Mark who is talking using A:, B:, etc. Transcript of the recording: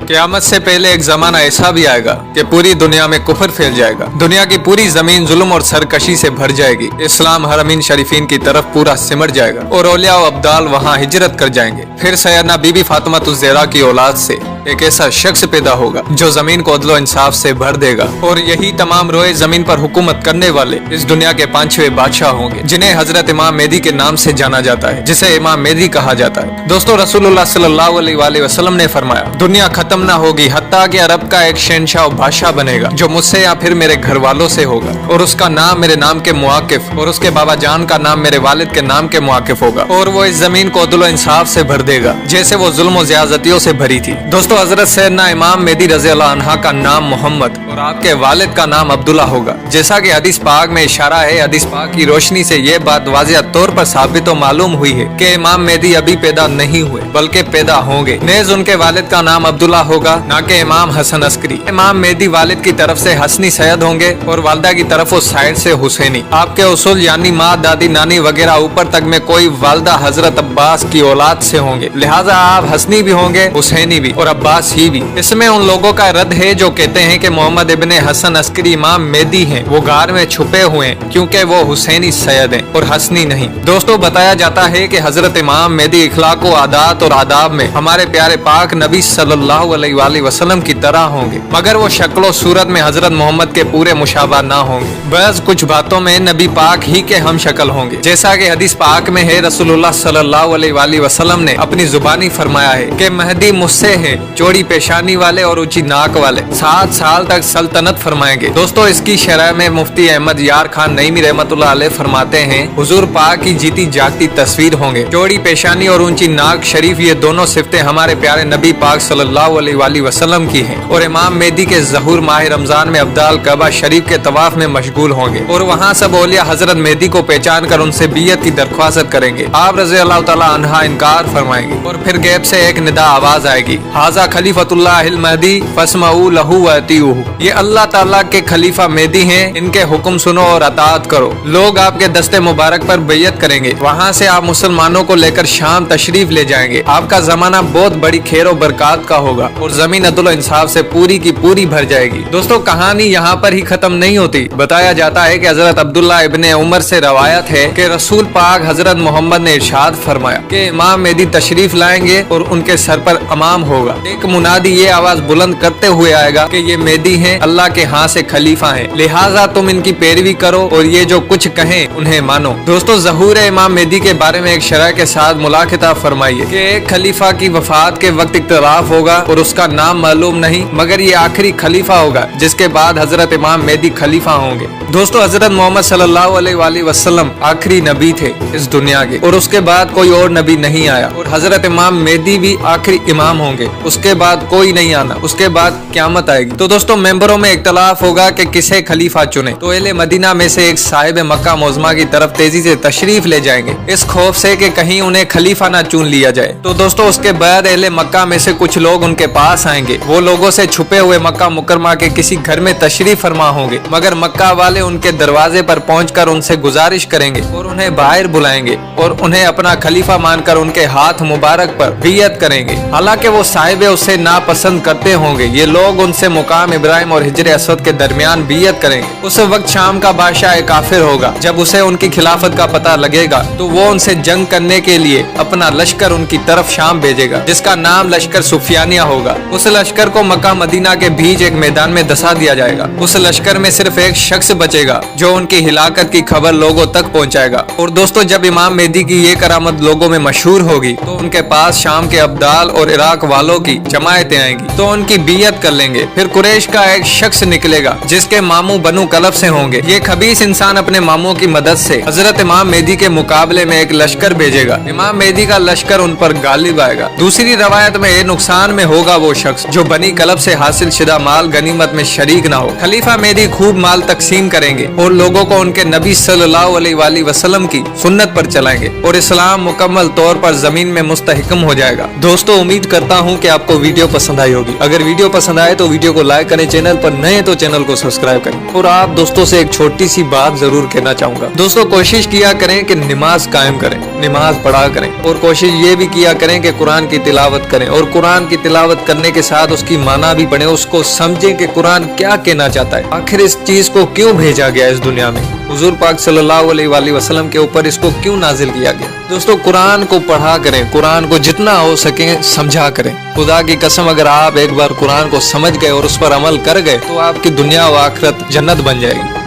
A: क़यामत से पहले एक जमाना ऐसा भी आएगा कि पूरी दुनिया में कुफर फैल जाएगा। दुनिया की पूरी जमीन जुल्म और सरकशी से भर जाएगी। इस्लाम हरमीन शरीफीन की तरफ पूरा सिमट जाएगा और औलिया और अब्दाल वहाँ हिजरत कर जाएंगे। फिर सैयदना बीबी फातिमा तुज़हरा की औलाद से एक ऐसा शख्स पैदा होगा जो जमीन को अदलो इंसाफ से भर देगा और यही तमाम रोए जमीन पर हुकूमत करने वाले इस दुनिया के 5वें बादशाह होंगे, जिन्हें हजरत इमाम मेहदी के नाम से जाना जाता है, जिसे इमाम मेहदी कहा जाता है। दोस्तों, रसूलुल्लाह सल्लल्लाहु अलैहि वसल्लम ने फरमाया, दुनिया खत्म ना होगी हत्ता कि अरब का एक शहंशाह बादशाह बनेगा जो मुझसे या फिर मेरे घर वालों से होगा और उसका नाम मेरे नाम के मुआकिफ और उसके बाबा जान का नाम मेरे वालिद के नाम के मुआकिफ होगा और वो इस जमीन को अदल इंसाफ से भर देगा जैसे वो जुल्म और ज़्यादतियों से भरी थी। दोस्तों, हजरत सैयदना इमाम मेहदी रज़ी अल्लाह अन्हा का नाम मोहम्मद और आपके वालिद का नाम अब्दुल्ला होगा। जैसा कि हदीस पाक में इशारा है, हदीस पाक की रोशनी से ये बात वाज़िह तौर पर साबित और मालूम हुई है कि इमाम मेहदी अभी पैदा नहीं हुए बल्कि पैदा होंगे। नेज़ उनके वालिद का नाम अब्दुल्ला होगा, ना कि इमाम हसन अस्करी। इमाम मेहदी वालिद की तरफ से हसनी सैयद होंगे और वालदा की तरफ उस साइड से हुसैनी। आपके उसूल यानी माँ, दादी, नानी वगैरह ऊपर तक में कोई वालदा हजरत अब्बास की औलाद से होंगे, लिहाजा आप हसनी भी होंगे, हुसैनी भी और अब्बास ही भी। इसमें उन लोगों का रद्द है जो कहते हैं कि मोहम्मद इब्ने हसन अस्करी इमाम मेहदी हैं, वो गार में छुपे हुए हैं क्योंकि वो हुसैनी सैयद हैं और हसनी नहीं। दोस्तों, बताया जाता है कि हजरत इमाम मेहदी इखलाक व आदात और आदाब में हमारे प्यारे पाक नबी सल्लल्लाहु अलैहि वसल्लम की तरह होंगे, मगर वो शक्ल सूरत में हजरत मोहम्मद के पूरे मुशाबा ना होंगे। बस कुछ बातों में नबी पाक ही के हम शक्ल होंगे। जैसा कि हदीस पाक में है, रसूलुल्लाह सल्लल्लाहु अलैहि वसल्लम ने अपनी जुबानी फरमाया है कि महदी मुझसे है, चौड़ी पेशानी वाले और ऊंची नाक वाले, 7 साल तक सल्तनत फरमाएंगे। दोस्तों, इसकी शरह में मुफ्ती अहमद यार खान नईमी रहमतुल्लाह अलैह फरमाते हैं, हुजूर पाक की जीती जागती तस्वीर होंगे। चौड़ी पेशानी और ऊंची नाक शरीफ, ये दोनों सिफतें हमारे प्यारे नबी पाक सल्लल्लाहु अलैहि वसल्लम की हैं और इमाम मेहदी के ज़हूर माह रमजान में अब्दाल कबा शरीफ के तवाफ में मशगूल होंगे और वहाँ सब औलिया हजरत मेहदी को पहचान कर उनसे बियत की दरख्वास्त करेंगे। आप रज़ी अल्लाह तआला अन्हा इनकार फरमाएंगे और फिर गैब से एक निदा आवाज आएगी, हाजा खलीफतुल्लाहिल महदी फस्मऊ लहू व अतीऊहु। ये अल्लाह ताला के खलीफा मेहदी हैं, इनके हुक्म सुनो और अतात करो। लोग आपके दस्ते मुबारक पर बैयत करेंगे, वहाँ से आप मुसलमानों को लेकर शाम तशरीफ ले जाएंगे। आपका जमाना बहुत बड़ी खैर और बरकत का होगा और जमीन अदल इंसाफ से पूरी की पूरी भर जाएगी। दोस्तों, कहानी यहाँ पर ही खत्म नहीं होती। बताया जाता है कि हजरत अब्दुल्ला इब्ने उमर से रवायत है कि रसूल पाक हजरत मोहम्मद ने इरशाद फरमाया कि इमाम मेहदी तशरीफ लाएंगे और उनके सर पर अमाम होगा। एक मुनादी ये आवाज बुलंद करते हुए आएगा कि ये मेहदी हैं, अल्लाह के हाथ से खलीफा हैं, लिहाजा तुम इनकी पैरवी करो और ये जो कुछ कहें उन्हें मानो। दोस्तों, ज़हूर इमाम मेहदी के बारे में एक शरह के साथ मुलाक़िता फरमाइए कि एक खलीफा की वफात के वक्त इख्तिलाफ होगा और उसका नाम मालूम नहीं, मगर ये आखिरी खलीफा होगा जिसके बाद हजरत इमाम मेहदी खलीफा होंगे। दोस्तों, हजरत मोहम्मद सल्लल्लाहु अलैहि वसल्लम आखिरी नबी थे इस दुनिया के और उसके बाद कोई और नबी नहीं आया और हजरत इमाम मेहदी भी आखिरी इमाम होंगे, उसके बाद कोई नहीं आना, उसके बाद क़यामत आएगी। तो दोस्तों, मेंबरों में इख्तिलाफ होगा कि किसे खलीफा चुने, तो अहले मदीना में से एक साहिब मक्का मोज़मा की तरफ तेजी से तशरीफ ले जाएंगे इस खौफ से कि कहीं उन्हें खलीफा ना चुन लिया जाए। तो दोस्तों, उसके बाद अहले मक्का में से कुछ लोग उनके पास आएंगे। वो लोगों से छुपे हुए मक्का मुकरमा के किसी घर में तशरीफ फरमा होंगे, मगर मक्का वाले उनके दरवाजे पर पहुंचकर उनसे गुजारिश करेंगे और उन्हें बाहर बुलाएंगे और उन्हें अपना खलीफा मानकर उनके हाथ मुबारक पर बियत करेंगे। हालांकि वो साहिब उससे नापसंद करते होंगे। ये लोग उनसे मुकाम इब्राहिम और हिजर असवद के दरमियान बियत करेंगे। उस वक्त शाम का बादशाह एक काफिर होगा। जब उसे उनकी खिलाफत का पता लगेगा तो वो उनसे जंग करने के लिए अपना लश्कर उनकी तरफ शाम भेजेगा, जिसका नाम लश्कर सुफियानिया होगा। उस लश्कर को मक्का मदीना के बीच एक मैदान में धसा दिया जाएगा। उस लश्कर में सिर्फ एक शख्स बचेगा जो उनकी हिलाकत की खबर लोगों तक पहुंचाएगा। और दोस्तों, जब इमाम मेहदी की ये करामत लोगों में मशहूर होगी तो उनके पास शाम के अब्दाल और इराक वालों की जमायतें आएंगी तो उनकी बियत कर लेंगे। फिर कुरैश का एक शख्स निकलेगा जिसके मामू बनु कलब से होंगे। ये खबीस इंसान अपने मामू की मदद से हजरत इमाम मेहदी के मुकाबले में एक लश्कर भेजेगा। इमाम मेहदी का लश्कर उन पर गालिब आएगा। दूसरी रवायत में ये नुकसान में होगा वो शख्स जो बनी कलब से हासिल शुदा माल गनीमत में शरीक ना हो। खलीफा मेहदी खूब माल तकसीम करेंगे और लोगों को उनके नबी सल्लल्लाहु अलैहि वसल्लम की सुन्नत पर चलाएंगे और इस्लाम मुकम्मल तौर पर जमीन में मुस्तहकम हो जाएगा। दोस्तों, उम्मीद करता हूँ कि आपको आपको वीडियो पसंद आई होगी। अगर वीडियो पसंद आए तो वीडियो को लाइक करें, चैनल पर नए तो चैनल को सब्सक्राइब करें। और आप दोस्तों से एक छोटी सी बात जरूर कहना चाहूंगा। दोस्तों कोशिश किया करें कि नमाज कायम करें, नमाज पढ़ा करें, और कोशिश ये भी किया करें कि कुरान की तिलावत करें, और कुरान की तिलावत करने के साथ उसकी माना भी पढ़ें, उसको समझें कि कुरान क्या कहना चाहता है, आखिर इस चीज को क्यों भेजा गया इस दुनिया में, हुजूर पाक सल्लल्लाहु अलैहि वसल्लम के ऊपर इसको क्यों नाजिल किया गया। दोस्तों कुरान को पढ़ा करें, कुरान को जितना हो सके समझा करें। खुदा की कसम अगर आप एक बार कुरान को समझ गए और उस पर अमल कर गए तो आपकी दुनिया व आखिरत जन्नत बन जाएगी।